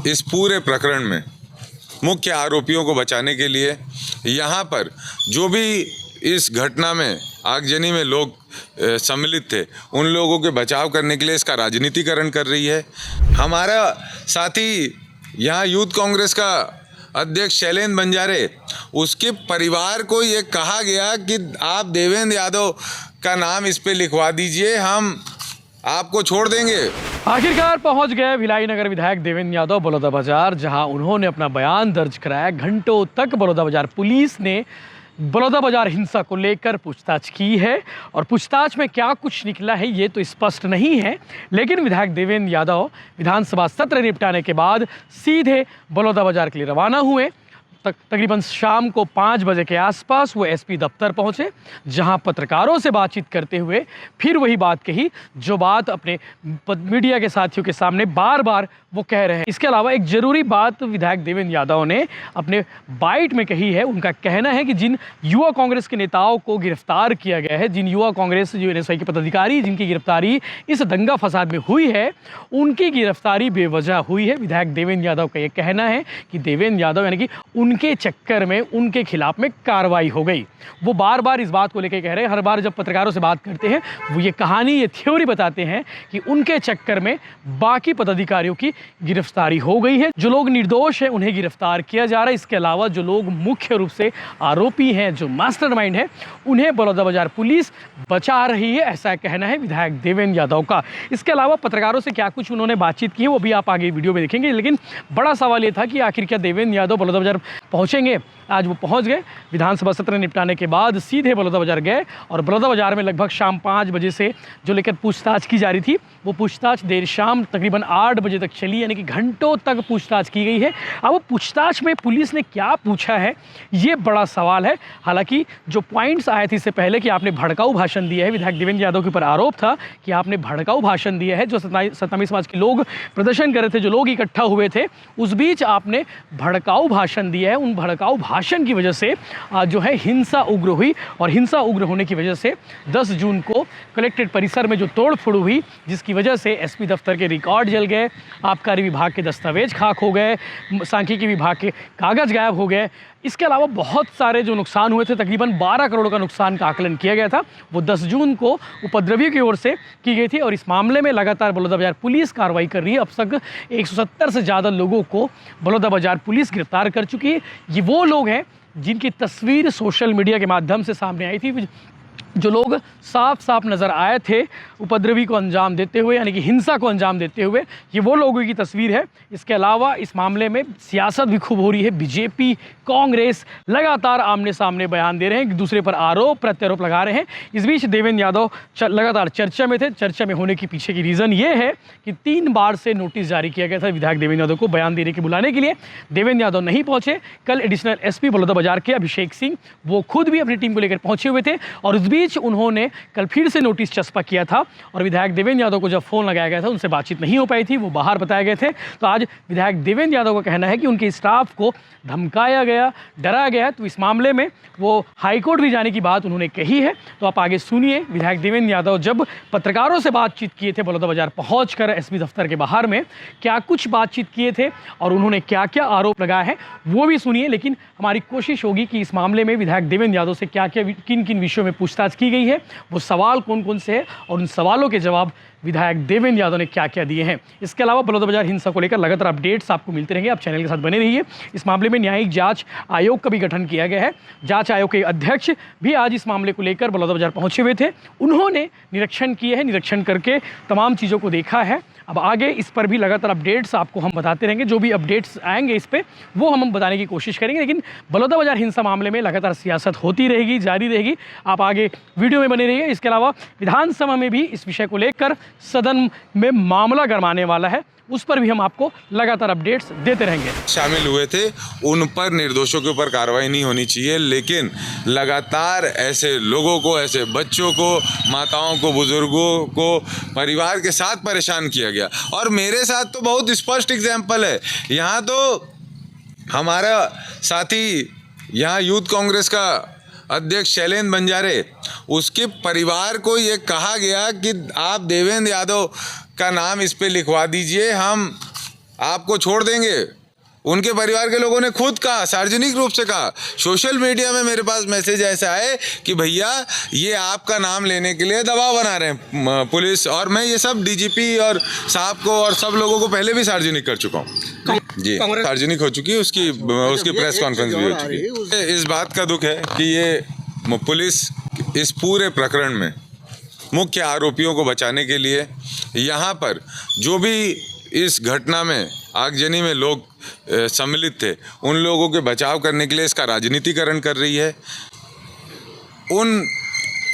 इस पूरे प्रकरण में मुख्य आरोपियों को बचाने के लिए यहाँ पर जो भी इस घटना में आगजनी में लोग सम्मिलित थे, उन लोगों के बचाव करने के लिए इसका राजनीतिकरण कर रही है। हमारा साथी यहाँ यूथ कांग्रेस का अध्यक्ष शैलेंद्र बंजारे, उसके परिवार को ये कहा गया कि आप देवेंद्र यादव का नाम इस पे लिखवा दीजिए, हम आपको छोड़ देंगे। आखिरकार पहुंच गए भिलाई नगर विधायक देवेंद्र यादव बलौदाबाजार, जहां उन्होंने अपना बयान दर्ज कराया। घंटों तक बलौदाबाजार पुलिस ने बलौदाबाजार हिंसा को लेकर पूछताछ की है और पूछताछ में क्या कुछ निकला है ये तो स्पष्ट नहीं है, लेकिन विधायक देवेंद्र यादव विधानसभा सत्र निपटाने के बाद सीधे बलौदाबाजार के लिए रवाना हुए। तकरीबन शाम को 5 बजे के आसपास वो एसपी दफ्तर पहुंचे, जहां पत्रकारों से बातचीत करते हुए फिर वही बात कही जो बात अपने मीडिया के साथियों के सामने बार बार वो कह रहे हैं। इसके अलावा एक ज़रूरी बात विधायक देवेंद्र यादव ने अपने बाइट में कही है। उनका कहना है कि जिन युवा कांग्रेस के नेताओं को गिरफ्तार किया गया है, जिन युवा कांग्रेस जो एनएसआई के पदाधिकारी जिनकी गिरफ्तारी इस दंगा फसाद में हुई है, उनकी गिरफ्तारी बेवजह हुई है। विधायक देवेंद्र यादव का ये कहना है कि देवेंद्र यादव यानी कि उनके चक्कर में उनके खिलाफ में कार्रवाई हो गई। वो बार बार इस बात को लेकर कह रहे हैं, हर बार जब पत्रकारों से बात करते हैं वो ये कहानी, ये थ्योरी बताते हैं कि उनके चक्कर में बाकी पदाधिकारियों की गिरफ्तारी हो गई है। जो लोग निर्दोष हैं उन्हें गिरफ्तार किया जा रहा है। इसके अलावा जो लोग मुख्य रूप से आरोपी हैं, जो मास्टरमाइंड है, उन्हें बलौदाबाजार पुलिस बचा रही है, ऐसा कहना है विधायक देवेंद्र यादव का। इसके अलावा पत्रकारों से क्या कुछ उन्होंने बातचीत की है वो भी आप आगे वीडियो में देखेंगे। लेकिन बड़ा सवाल ये था कि आखिर क्या देवेंद्र यादव बलौदाबाजार पहुंचेंगे। आज वो पहुंच गए। विधानसभा सत्र निपटाने के बाद सीधे बलौदाबाजार गए और बलौदाबाजार में लगभग शाम 5 बजे से जो लेकर पूछताछ की जा रही थी, वो पूछताछ देर शाम तकरीबन 8 बजे तक चली, यानी कि घंटों तक पूछताछ की गई है। अब वो पूछताछ में पुलिस ने क्या पूछा है ये बड़ा सवाल है। हालांकि जो पॉइंट्स आए थे इससे पहले कि आपने भड़काऊ भाषण दिया है, विधायक देवेंद्र यादव के ऊपर आरोप था कि आपने भड़काऊ भाषण दिया है। जो सतनामी समाज के लोग प्रदर्शन कर रहे थे, जो लोग इकट्ठा हुए थे, उस बीच आपने भड़काऊ भाषण दिया है। उन भड़काऊ भाषण की वजह से जो है हिंसा उग्र हुई और हिंसा उग्र होने की वजह से 10 जून को कलेक्ट्रेट परिसर में जो तोड़फोड़ हुई, जिसकी वजह से एसपी दफ्तर के रिकॉर्ड जल गए, आबकारी विभाग के दस्तावेज खाक हो गए, सांख्यिकी विभाग के कागज गायब हो गए। इसके अलावा बहुत सारे जो नुकसान हुए थे, तकरीबन 12 करोड़ का नुकसान का आकलन किया गया था, वो 10 जून को उपद्रवियों की ओर से की गई थी। और इस मामले में लगातार बलौदाबाजार पुलिस कार्रवाई कर रही है। अब तक 170 से ज़्यादा लोगों को बलौदाबाजार पुलिस गिरफ्तार कर चुकी है। ये वो लोग हैं जिनकी तस्वीर सोशल मीडिया के माध्यम से सामने आई थी, जो लोग साफ साफ नज़र आए थे उपद्रवी को अंजाम देते हुए, यानी कि हिंसा को अंजाम देते हुए। ये वो लोगों की तस्वीर है। इसके अलावा इस मामले में सियासत भी खूब हो रही है। बीजेपी, कांग्रेस लगातार आमने सामने बयान दे रहे हैं, एक दूसरे पर आरोप प्रत्यारोप लगा रहे हैं। इस बीच देवेंद्र यादव लगातार चर्चा में थे। चर्चा में होने के पीछे की रीज़न ये है कि 3 बार से नोटिस जारी किया गया था विधायक देवेंद्र यादव को बयान देने के बुलाने के लिए। देवेंद्र यादव नहीं पहुँचे। कल एडिशनल एसपी बलौदाबाजार के अभिषेक सिंह, वो खुद भी अपनी टीम को लेकर पहुँचे हुए थे और उस बीच उन्होंने कल फिर से नोटिस चस्पा किया था और विधायक देवेंद्र यादव को जब फ़ोन लगाया गया था, उनसे बातचीत नहीं हो पाई थी, वो बाहर बताए गए थे। तो आज विधायक देवेंद्र यादव का कहना है कि उनके स्टाफ को धमकाया गया, डराया गया। तो इस मामले में वो हाईकोर्ट भी जाने की बात उन्होंने कही है। तो आप आगे सुनिए। विधायक देवेंद्र यादव जब पत्रकारों से बातचीत किए थे बलौदाबाजार पहुंचकर एसपी दफ्तर के बाहर में, क्या कुछ बातचीत किए थे और उन्होंने क्या क्या आरोप लगाए हैं वो भी सुनिए। लेकिन हमारी कोशिश होगी कि इस मामले में विधायक देवेंद्र यादव से क्या क्या किन किन विषयों में पूछताछ की गई है, वो सवाल कौन कौन से हैं और उन सवालों के जवाब विधायक देवेंद्र यादव ने क्या क्या दिए हैं। इसके अलावा बलौदाबाजार हिंसा को लेकर लगातार अपडेट्स आपको मिलते रहेंगे। आप चैनल के साथ बने रहिए। इस मामले में न्यायिक जांच आयोग का भी गठन किया गया है। जांच आयोग के अध्यक्ष भी आज इस मामले को लेकर बलौदाबाजार पहुंचे हुए थे। उन्होंने निरीक्षण किए हैं, निरीक्षण करके तमाम चीज़ों को देखा है। अब आगे इस पर भी लगातार अपडेट्स आपको हम बताते रहेंगे। जो भी अपडेट्स आएंगे इस पर वो हम बताने की कोशिश करेंगे। लेकिन बलौदाबाजार हिंसा मामले में लगातार सियासत होती रहेगी, जारी रहेगी। आप आगे वीडियो में बने रहिए। इसके अलावा विधानसभा में भी इस विषय को लेकर सदन में मामला गरमाने वाला है, उस पर भी हम आपको लगातार अपडेट्स देते रहेंगे। शामिल हुए थे उन पर, निर्दोषों के ऊपर कार्रवाई नहीं होनी चाहिए, लेकिन लगातार ऐसे लोगों को, ऐसे बच्चों को, माताओं को, बुजुर्गों को परिवार के साथ परेशान किया गया। और मेरे साथ तो बहुत स्पष्ट एग्जाम्पल है। यहाँ तो हमारा साथी यहाँ यूथ कांग्रेस का अध्यक्ष शैलेंद्र बंजारे, उसके परिवार को ये कहा गया कि आप देवेंद्र यादव का नाम इस पे लिखवा दीजिए, हम आपको छोड़ देंगे। उनके परिवार के लोगों ने खुद कहा, सार्वजनिक रूप से कहा। सोशल मीडिया में मेरे पास मैसेज ऐसा है कि भैया ये आपका नाम लेने के लिए दबाव बना रहे हैं पुलिस, और मैं ये सब डीजीपी और साहब को और सब लोगों को पहले भी सार्वजनिक कर चुका हूँ। जी, सार्वजनिक हो चुकी है, उसकी प्रेस कॉन्फ्रेंस भी हो चुकी है। इस बात का दुख है कि ये पुलिस इस पूरे प्रकरण में मुख्य आरोपियों को बचाने के लिए यहाँ पर जो भी इस घटना में आगजनी में लोग सम्मिलित थे, उन लोगों के बचाव करने के लिए इसका राजनीतिकरण कर रही है। उन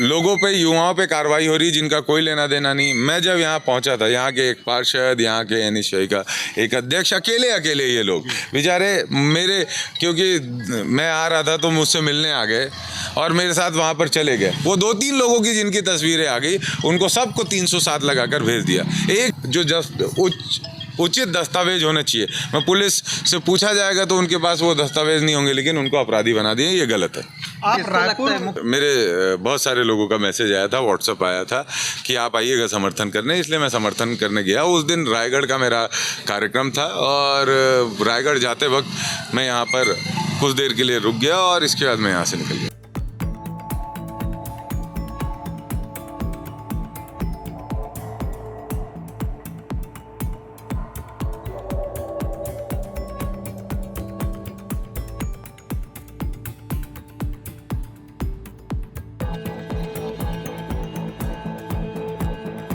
लोगों पे, युवाओं पे कार्रवाई हो रही है जिनका कोई लेना देना नहीं। मैं जब यहाँ पहुँचा था, यहाँ के एक पार्षद, यहाँ के एनएसयूआई का एक अध्यक्ष, अकेले ये लोग बेचारे मेरे, क्योंकि मैं आ रहा था तो मुझसे मिलने आ गए और मेरे साथ वहाँ पर चले गए। वो 2-3 लोगों की जिनकी तस्वीरें आ गई, उनको सबको 307 लगाकर भेज दिया। एक जो उचित दस्तावेज होना चाहिए, मैं पुलिस से पूछा जाएगा तो उनके पास वो दस्तावेज नहीं होंगे, लेकिन उनको अपराधी बना दिए, ये गलत है। आप रायपुर मेरे बहुत सारे लोगों का मैसेज आया था, व्हाट्सएप आया था कि आप आइएगा समर्थन करने, इसलिए मैं समर्थन करने गया। उस दिन रायगढ़ का मेरा कार्यक्रम था और रायगढ़ जाते वक्त मैं यहाँ पर कुछ देर के लिए रुक गया और इसके बाद मैं यहाँ से निकल गया।